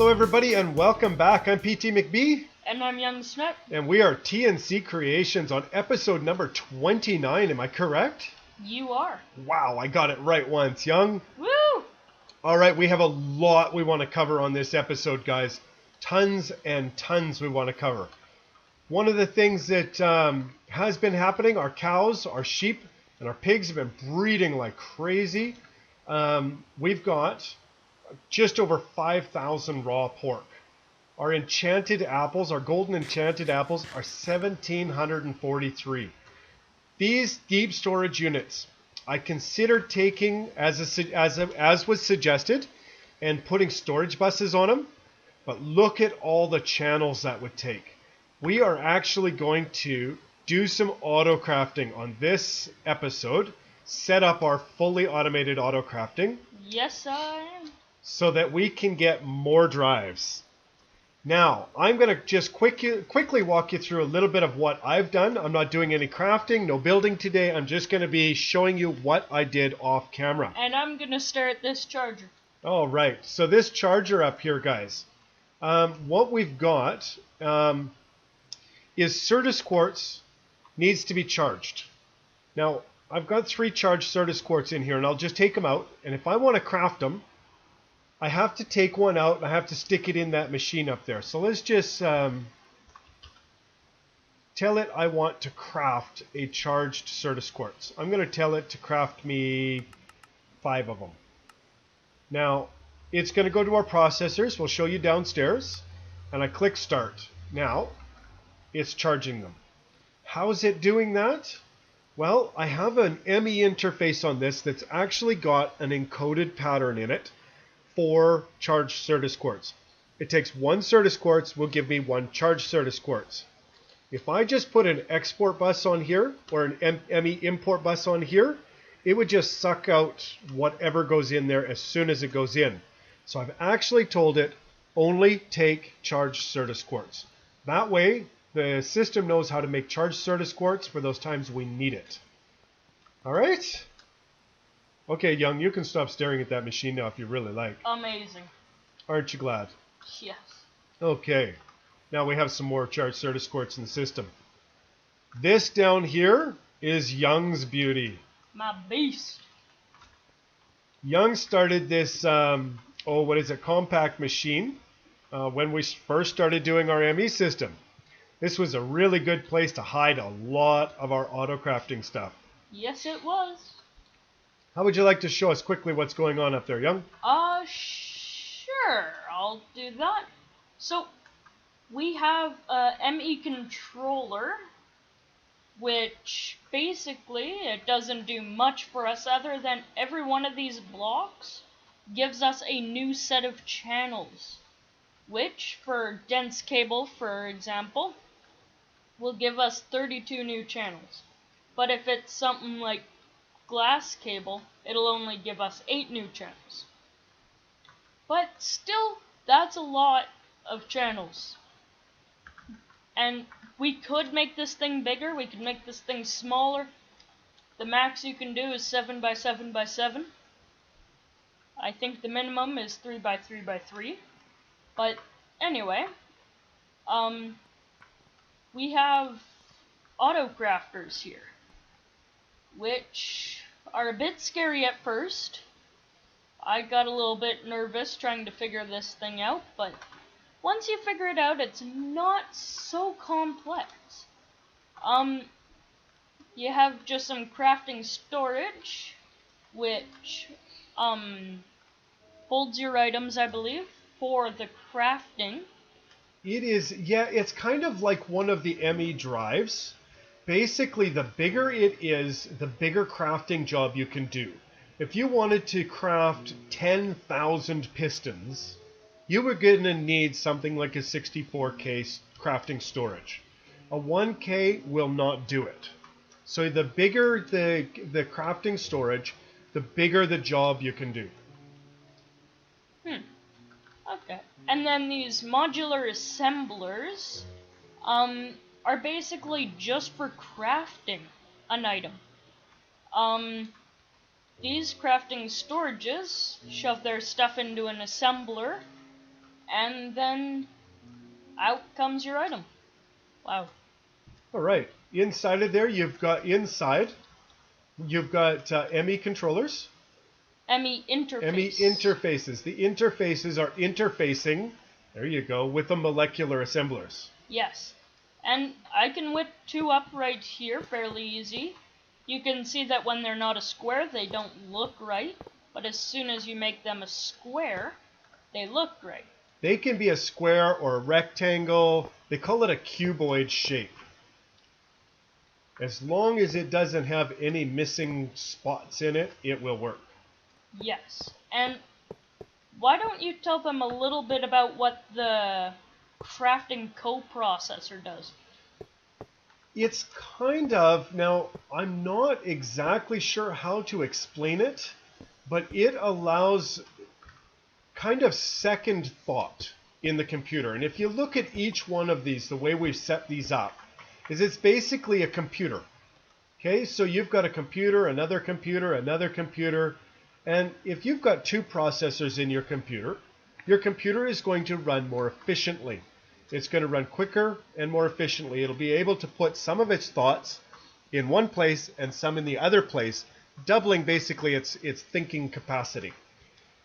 Hello everybody and welcome back. I'm PT McBee. And I'm youngsnipe. And we are TNC Creations on episode number 29. Am I correct? You are. Wow, I got it right once, Young. Woo! Alright, we have a lot we want to cover on this episode, guys. Tons and tons we want to cover. One of the things that has been happening, our cows, our sheep, and our pigs have been breeding like crazy. We've got just over 5,000 raw pork. Our enchanted apples, our golden enchanted apples, are 1,743. These deep storage units, I considered taking as was suggested, and putting storage buses on them. But look at all the channels that would take. We are actually going to do some autocrafting on this episode. Set up our fully automated autocrafting. Yes, I am. So that we can get more drives. Now, I'm going to just quickly walk you through a little bit of what I've done. I'm not doing any crafting, no building today. I'm just going to be showing you what I did off camera. And I'm going to start this charger. All right, so this charger up here, guys. What we've got is Certus quartz needs to be charged. Now, I've got 3 charged Certus quartz in here, and I'll just take them out. And if I want to craft them, I have to take one out and I have to stick it in that machine up there. So let's just tell it I want to craft a charged Certus quartz. I'm going to tell it to craft me 5 of them. Now, it's going to go to our processors. We'll show you downstairs. And I click start. Now, it's charging them. How is it doing that? Well, I have an ME interface on this that's actually got an encoded pattern in it for charged Certus quartz. It takes 1 Certus quartz, will give me 1 charged Certus quartz. If I just put an export bus on here, or an ME import bus on here, it would just suck out whatever goes in there as soon as it goes in. So I've actually told it, only take charged Certus quartz. That way, the system knows how to make charged Certus quartz for those times we need it. Alright? Okay, Young, you can stop staring at that machine now if you really like. Amazing. Aren't you glad? Yes. Okay, now we have some more charged Certus quartz in the system. This down here is Young's beauty. My beast. Young started this, compact machine when we first started doing our ME system. This was a really good place to hide a lot of our autocrafting stuff. Yes, it was. How would you like to show us quickly what's going on up there, Young? Sure. I'll do that. So, we have a ME controller, which basically it doesn't do much for us other than every one of these blocks gives us a new set of channels, which for dense cable, for example, will give us 32 new channels. But if it's something like glass cable, it'll only give us 8 new channels. But still, that's a lot of channels. And we could make this thing bigger, we could make this thing smaller. The max you can do is 7 by 7 by 7. I think the minimum is 3 by 3 by 3. But anyway, we have autocrafters here, which are a bit scary at first. I got a little bit nervous trying to figure this thing out, but once you figure it out, it's not so complex. You have just some crafting storage, which holds your items, I believe, for the crafting. It is, yeah, it's kind of like one of the ME drives. Basically, the bigger it is, the bigger crafting job you can do. If you wanted to craft 10,000 pistons, you were going to need something like a 64K crafting storage. A 1K will not do it. So the bigger the crafting storage, the bigger the job you can do. Okay. And then these modular assemblers are basically just for crafting an item. These crafting storages shove their stuff into an assembler, and then out comes your item. Wow. All right. Inside of there, you've got ME controllers. ME interface. ME interfaces. The interfaces are interfacing, there you go, with the molecular assemblers. Yes. And I can whip two up right here fairly easy. You can see that when they're not a square, they don't look right. But as soon as you make them a square, they look right. They can be a square or a rectangle. They call it a cuboid shape. As long as it doesn't have any missing spots in it, it will work. Yes. And why don't you tell them a little bit about what the crafting coprocessor does? It's kind of, now I'm not exactly sure how to explain it, but it allows kind of second thought in the computer. And if you look at each one of these, the way we've set these up, is it's basically a computer. Okay, so you've got a computer, another computer, another computer, and if you've got two processors in your computer is going to run more efficiently. It's going to run quicker and more efficiently. It'll be able to put some of its thoughts in one place and some in the other place, doubling basically its thinking capacity.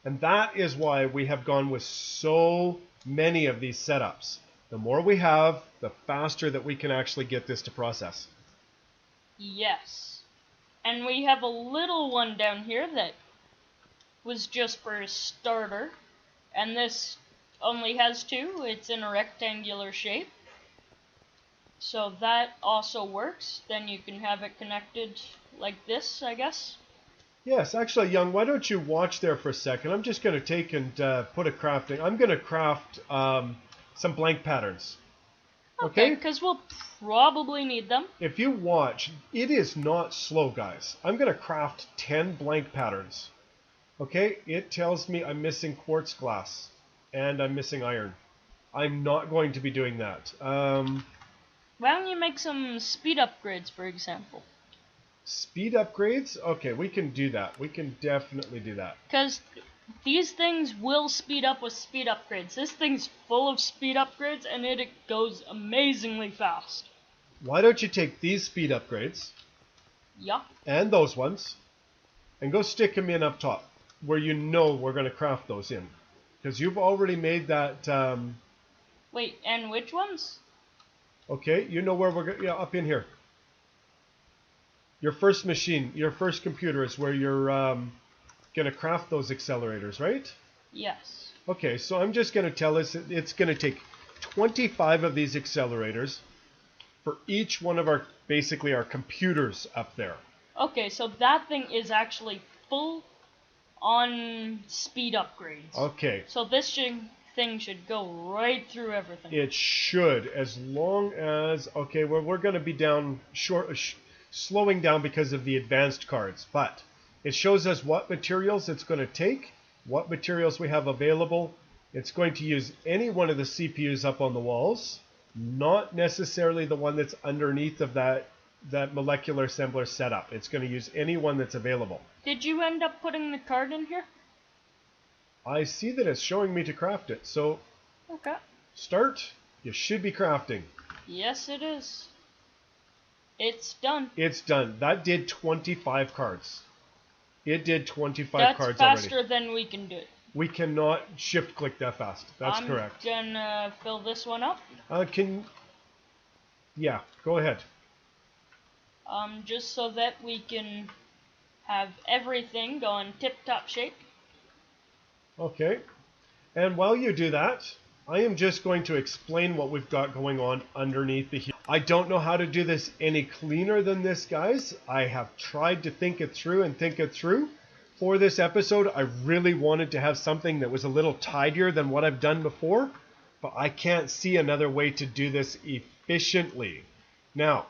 And that is why we have gone with so many of these setups. The more we have, the faster that we can actually get this to process. Yes. And we have a little one down here that was just for a starter. And this only has two. It's in a rectangular shape. So that also works. Then you can have it connected like this, I guess. Yes, actually, Young, why don't you watch there for a second? I'm just going to take and put a crafting. I'm going to craft some blank patterns. Okay, because we'll probably need them. If you watch, it is not slow, guys. I'm going to craft 10 blank patterns. Okay, it tells me I'm missing quartz glass and I'm missing iron. I'm not going to be doing that. Why don't you make some speed upgrades, for example? Speed upgrades? Okay, we can do that. We can definitely do that. Because these things will speed up with speed upgrades. This thing's full of speed upgrades and it goes amazingly fast. Why don't you take these speed upgrades? Yeah. And those ones. And go stick them in up top. Where you know we're going to craft those in. Because you've already made that... Wait, and which ones? Okay, you know where we're going... Yeah, up in here. Your first machine, your first computer is where you're going to craft those accelerators, right? Yes. Okay, so I'm just going to tell us it's going to take 25 of these accelerators for each one of our, basically our computers up there. Okay, so that thing is actually full on speed upgrades. Okay. So this thing should go right through everything. It should, as long as, okay, well, we're going to be down slowing down because of the advanced cards, but it shows us what materials it's going to take, what materials we have available. It's going to use any one of the CPUs up on the walls, not necessarily the one that's underneath of that molecular assembler setup. It's going to use any one that's available. Did you end up putting the card in here? I see that it's showing me to craft it, so okay. Start. You should be crafting. Yes, it is. It's done. It's done. That did 25 cards. It did 25 cards already. That's faster than we can do it. We cannot shift click that fast. That's correct. I'm gonna fill this one up. Yeah, go ahead. Just so that we can have everything go in tip-top shape. Okay. And while you do that, I am just going to explain what we've got going on underneath the heat. I don't know how to do this any cleaner than this, guys. I have tried to think it through for this episode. I really wanted to have something that was a little tidier than what I've done before, but I can't see another way to do this efficiently. Now,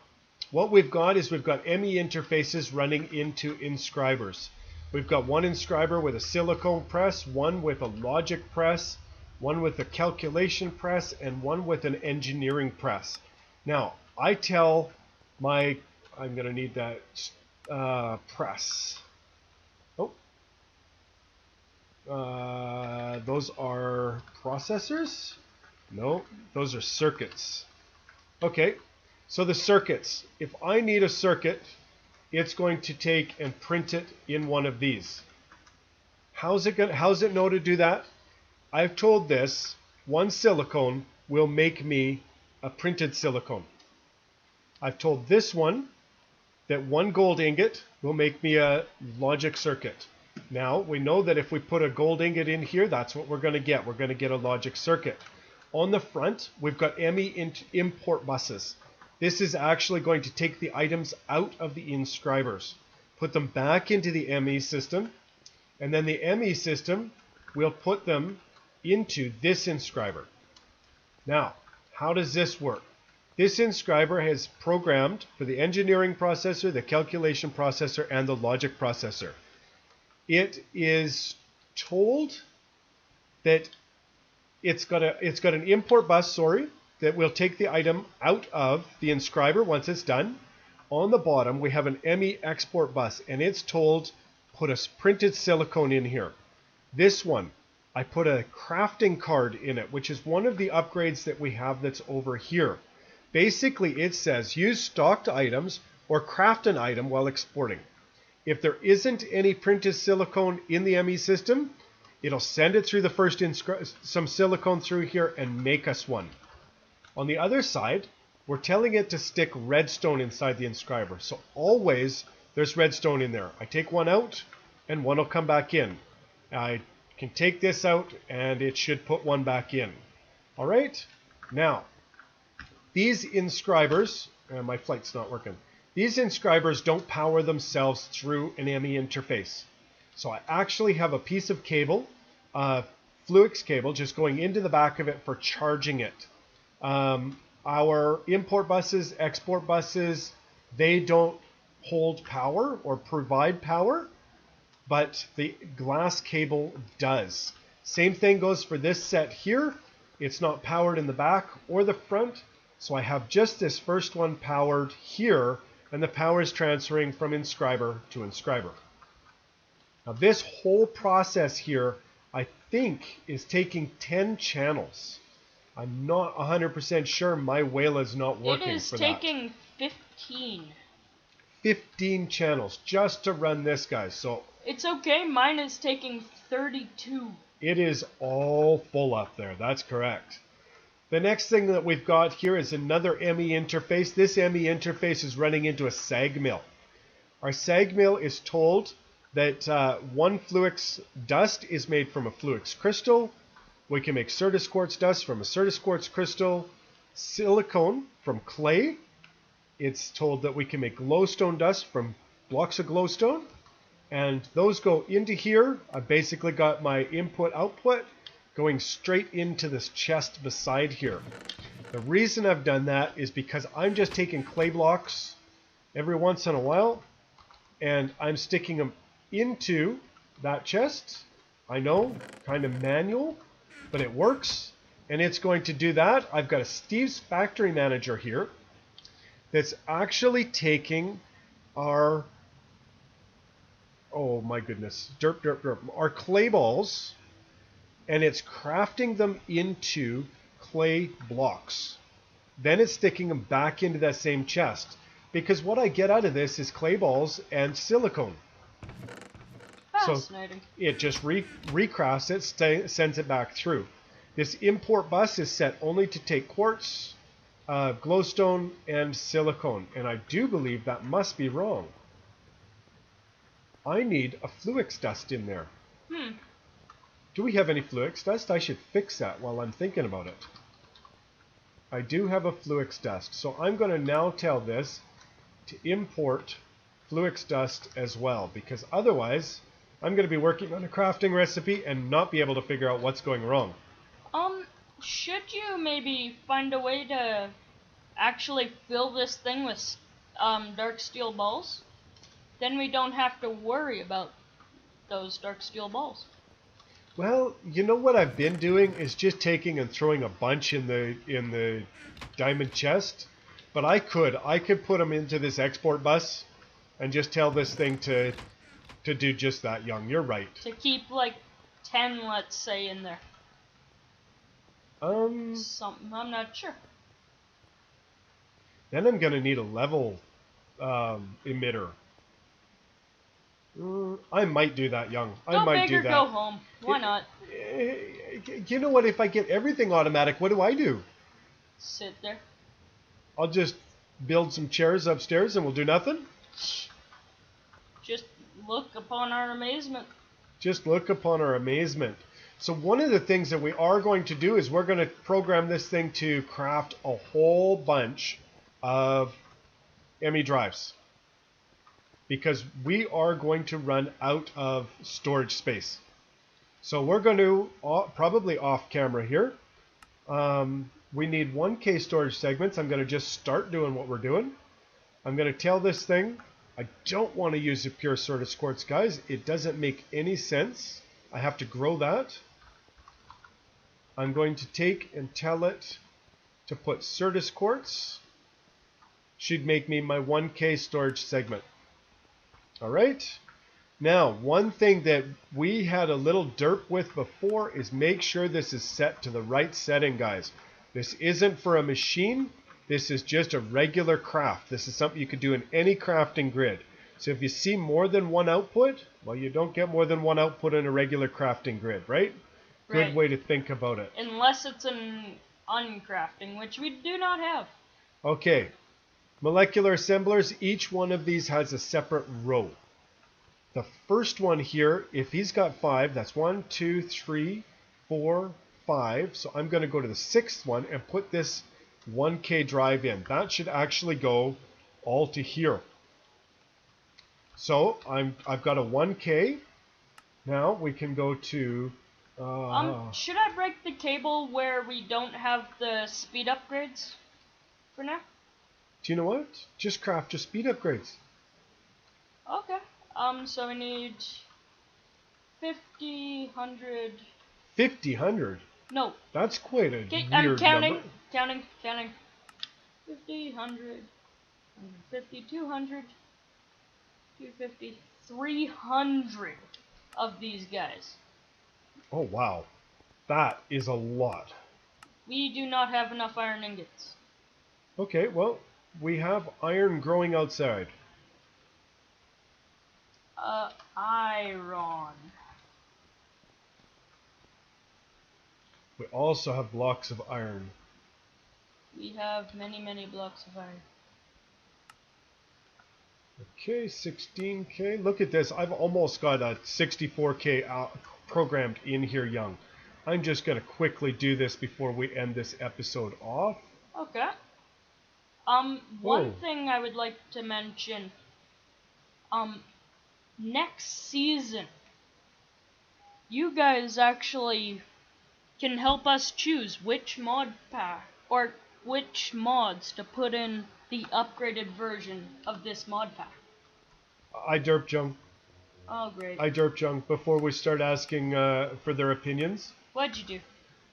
what we've got is we've got ME interfaces running into inscribers. We've got one inscriber with a silicone press, one with a logic press, one with a calculation press, and one with an engineering press. Now, I tell my, I'm going to need that press. Oh. Those are processors? No, those are circuits. Okay, so the circuits. If I need a circuit, it's going to take and print it in one of these. How's it know to do that? I've told this, one silicone will make me a printed silicone. I've told this one that one gold ingot will make me a logic circuit. Now, we know that if we put a gold ingot in here, that's what we're going to get. We're going to get a logic circuit. On the front, we've got ME import buses. This is actually going to take the items out of the inscribers, put them back into the ME system, and then the ME system will put them into this inscriber. Now, how does this work? This inscriber has programmed for the engineering processor, the calculation processor, and the logic processor. It is told that it's got an import bus, that will take the item out of the inscriber once it's done. On the bottom, we have an ME export bus, and it's told put a printed silicone in here. This one, I put a crafting card in it, which is one of the upgrades that we have that's over here. Basically, it says use stocked items or craft an item while exporting. If there isn't any printed silicone in the ME system, it'll send it through the first some silicone through here and make us one. On the other side, we're telling it to stick redstone inside the inscriber. So always there's redstone in there. I take one out and one will come back in. I can take this out and it should put one back in. All right, now these inscribers, my flight's not working. These inscribers don't power themselves through an ME interface. So I actually have a piece of cable, Fluix cable, just going into the back of it for charging it. Our import buses, export buses, they don't hold power or provide power, but the glass cable does. Same thing goes for this set here. It's not powered in the back or the front, so I have just this first one powered here, and the power is transferring from inscriber to inscriber. Now this whole process here, I think, is taking 10 channels. I'm not 100% sure my whale is not working for that. It is taking 15. 15 channels just to run this, guys. So it's okay, mine is taking 32. It is all full up there, that's correct. The next thing that we've got here is another ME interface. This ME interface is running into a sag mill. Our sag mill is told that one Fluix dust is made from a Fluix crystal. We can make Certus quartz dust from a Certus quartz crystal, silicone from clay. It's told that we can make glowstone dust from blocks of glowstone. And those go into here. I've basically got my input-output going straight into this chest beside here. The reason I've done that is because I'm just taking clay blocks every once in a while and I'm sticking them into that chest. I know, kind of manual, but it works, and it's going to do that. I've got a Steve's Factory Manager here that's actually taking our, oh my goodness, our clay balls, and it's crafting them into clay blocks. Then it's sticking them back into that same chest, because what I get out of this is clay balls and silicone. Fascinating. So it just recrafts it, sends it back through. This import bus is set only to take quartz, glowstone, and silicone. And I do believe that must be wrong. I need a Fluix dust in there. Do we have any Fluix dust? I should fix that while I'm thinking about it. I do have a Fluix dust. So I'm going to now tell this to import Fluix dust as well, because otherwise I'm going to be working on a crafting recipe and not be able to figure out what's going wrong. Should you maybe find a way to actually fill this thing with dark steel balls? Then we don't have to worry about those dark steel balls. Well, you know what I've been doing is just taking and throwing a bunch in the diamond chest, but I could put them into this export bus and just tell this thing to do just that, Young. You're right. To keep like 10, let's say, in there. Something, I'm not sure. Then I'm gonna need a level emitter. I might do that, Young. I Go might big do or that. go home. Why not? You know what? If I get everything automatic, what do? Sit there. I'll just build some chairs upstairs and we'll do nothing? Just look upon our amazement. Just look upon our amazement. So one of the things that we are going to do is we're going to program this thing to craft a whole bunch of ME drives. Because we are going to run out of storage space. So we're going to, probably off camera here, we need 1K storage segments. I'm going to just start doing what we're doing. I'm going to tell this thing, I don't want to use a pure sort of quartz, guys. It doesn't make any sense. I have to grow that. I'm going to take and tell it to put Certus quartz. Should make me my 1K storage segment. All right. Now, one thing that we had a little derp with before is make sure this is set to the right setting, guys. This isn't for a machine. This is just a regular craft. This is something you could do in any crafting grid. So if you see more than one output, well, you don't get more than one output in a regular crafting grid, right? Right. Good way to think about it. Unless it's an uncrafting, which we do not have. Okay. Molecular assemblers, each one of these has a separate row. The first one here, if he's got 5, that's 1, 2, 3, 4, 5. So I'm going to go to the 6th one and put this 1K drive in. That should actually go all to here. So I've got a 1K. Now we can go to... should I break the cable where we don't have the speed upgrades for now? Do you know what? Just craft your speed upgrades. Okay. So we need 50, 100... 50, 100? No. That's quite a weird I'm counting, number. counting. 50, 100, 150, 200, 250, 300 of these guys. Oh, wow. That is a lot. We do not have enough iron ingots. Okay, well, we have iron growing outside. Iron. We also have blocks of iron. We have many, many blocks of iron. Okay, 16K. Look at this. I've almost got a 64K programmed in here, Young. I'm just going to quickly do this before we end this episode off. Okay. One thing I would like to mention. Next season, you guys actually can help us choose which mod pack or which mods to put in the upgraded version of this mod pack. I derp junk. Oh, great. I derp junk before we start asking for their opinions. What'd you do?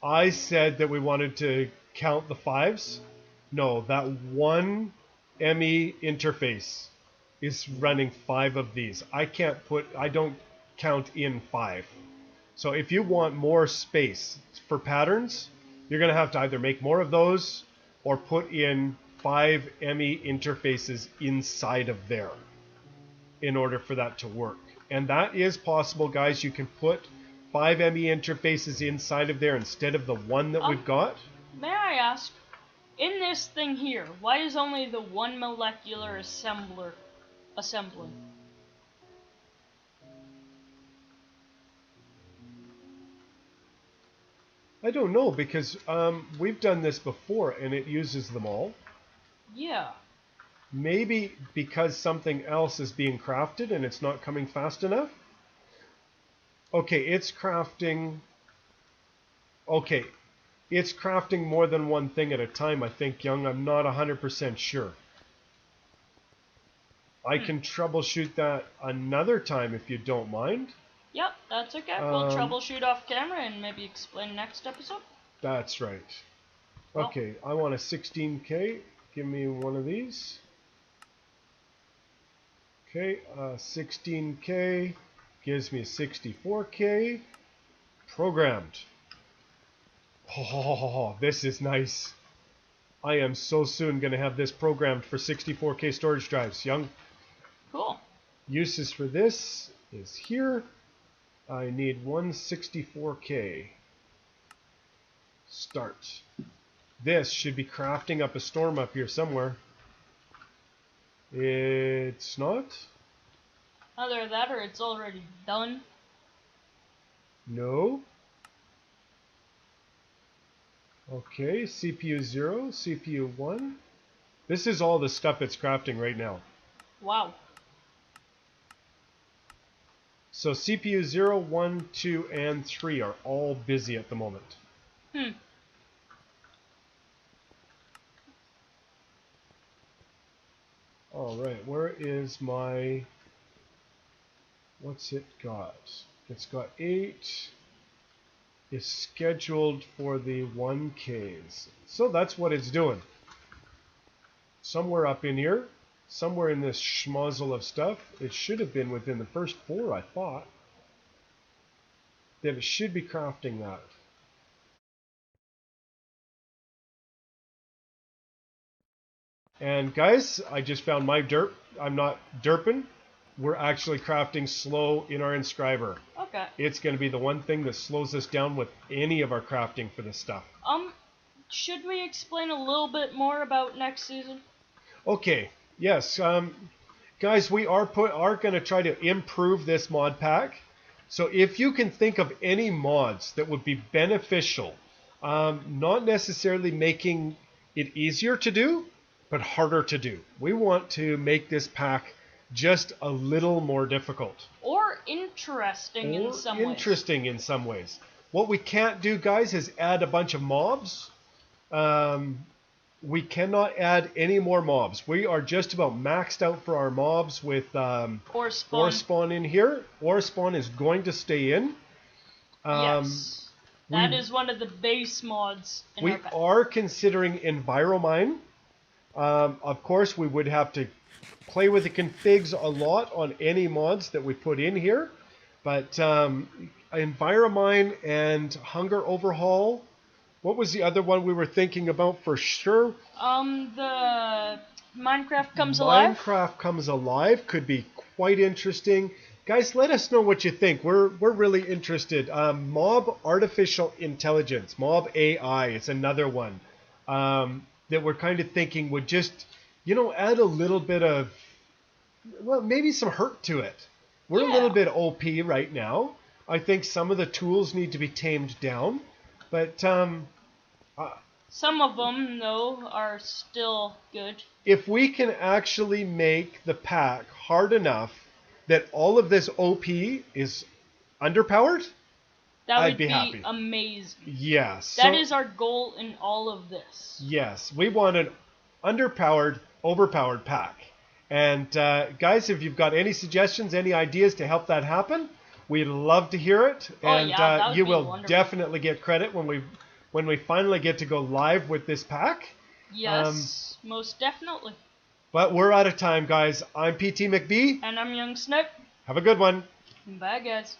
I said that we wanted to count the 5s. No, that one ME interface is running 5 of these. I don't count in 5. So if you want more space for patterns, you're going to have to either make more of those or put in 5 ME interfaces inside of there in order for that to work. And that is possible, guys. You can put 5 ME interfaces inside of there instead of the one that we've got. May I ask, in this thing here, why is only the one molecular assembling? I don't know, because we've done this before and it uses them all. Yeah. Maybe because something else is being crafted and it's not coming fast enough? Okay, it's crafting... Okay, it's crafting more than one thing at a time, I think, Young. I'm not 100% sure. I can troubleshoot that another time if you don't mind. Yep, that's okay. We'll troubleshoot off camera and maybe explain next episode. That's right. Okay, I want a 16K. Give me one of these. Okay, 16K gives me a 64K. Programmed. Oh, this is nice. I am so soon going to have this programmed for 64K storage drives. Young. Cool. Uses for this is here. I need 164K. Start. This should be crafting up a storm up here somewhere. It's not? Either that or it's already done. No. Okay, CPU 0, CPU 1. This is all the stuff it's crafting right now. Wow. So CPU 0, 1, 2, and 3 are all busy at the moment. Alright, where is my... What's it got? It's got 8. Is scheduled for the 1Ks. So that's what it's doing. Somewhere up in here, somewhere in this schmozzle of stuff, it should have been within the first 4, I thought. That it should be crafting that. And guys, I just found my derp. I'm not derping. We're actually crafting slow in our inscriber. Okay. It's going to be the one thing that slows us down with any of our crafting for this stuff. Should we explain a little bit more about next season? Okay. Yes. Guys, we are going to try to improve this mod pack. So if you can think of any mods that would be beneficial, not necessarily making it easier to do, but harder to do. We want to make this pack just a little more difficult. Or interesting in some ways. Interesting in some ways. What we can't do, guys, is add a bunch of mobs. We cannot add any more mobs. We are just about maxed out for our mobs with Orespawn in here. Orespawn is going to stay in. Yes. That is one of the base mods in our pack. We are considering Enviromine. Of course, we would have to play with the configs a lot on any mods that we put in here, but Enviromine and Hunger Overhaul. What was the other one we were thinking about for sure? The Minecraft Comes Alive. Minecraft Comes Alive could be quite interesting. Guys, let us know what you think. We're really interested. Mob Artificial Intelligence, Mob AI, is another one that we're kind of thinking would just, add a little bit of, well, maybe some hurt to it. We're a little bit OP right now. I think some of the tools need to be tamed down, but some of them, though, are still good. If we can actually make the pack hard enough that all of this OP is underpowered, I'd be happy. Amazing. Yes. That is our goal in all of this. Yes. We want an underpowered, overpowered pack. And guys, if you've got any suggestions, any ideas to help that happen, we'd love to hear it. And you will definitely get credit when we finally get to go live with this pack. Yes, most definitely. But we're out of time, guys. I'm PT McBee. And I'm youngsnipe. Have a good one. Bye, guys.